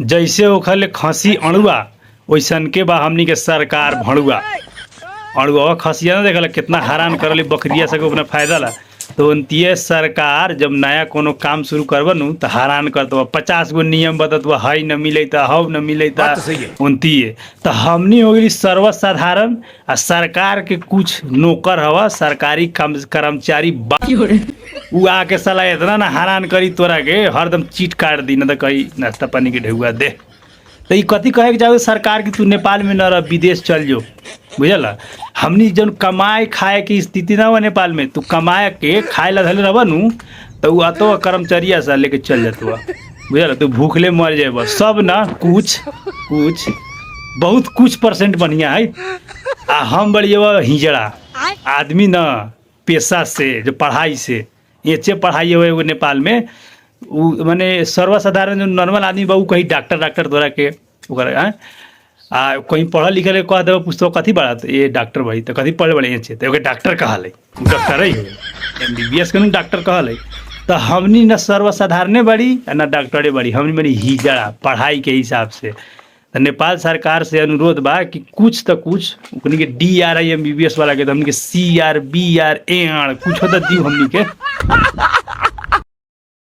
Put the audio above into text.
जैसे ओखले खसी अणुआ वैसन के बा हमनी के सरकार भणुआ। अणुआ खसिया ना देखला कितना हैरान करली बकरिया से अपना फायदा ला। तो उनतीय सरकार जब नया कोनो काम शुरू करबा नु तो हैरान करतो 50 गो नियम बततवा हई न मिले ता हव न मिले ता उनतीय। तो हमनी हो गई सर्वसाधारण आ सरकार के कुछ नौकर हवा सरकारी कर्मचारी उ आके साला इतना ना हैरान करी तोरा के हरदम चीट काट दी न तो कही नाश्ता पानी के ढेउआ दे। तो ये कथी कहे के जाओ सरकार की तू नेपाल में न रह विदेश चल जो बुझल। हमनी जन कमाए खाए की स्थिति ना हो नेपाल में तू कमाए के खाए ला धले रह नु तो उ अतो कर्मचारिया सा लेके चल जातुआ बुझल। तू भूखले मर जाए सब ना कुछ कुछ बहुत कुछ परसेंट बढ़िया है। आ हम बढ़िया हिजड़ा आदमी न पेशा से जो पढ़ाई से एचे पढ़ाई हुए एगो नेपाल में उ माने सर्वसाधारण जो नॉर्मल आदमी बा उ कहीं डॉक्टर तोरा के ओकरा आ कहीं पढ़ल लिखल कह दे पुस्तक कथी बड़ा तो ये डॉक्टर भाई तो कथी पढ़े बड़े एचे तो डॉक्टर कहल डॉक्टर ही MBBS के डॉक्टर कहल। तो हमनी न सर्वसाधारणे बड़ी न डॉक्टरे बड़ी हमनी बड़ी हिजड़ा पढ़ाई के हिसाब से। तो नेपाल सरकार से अनुरोध बा कि कुछ तो कुछ उकनी के DRI MBBS वाला के तो हमनी के CR BR कुछ होता दी हमनी के।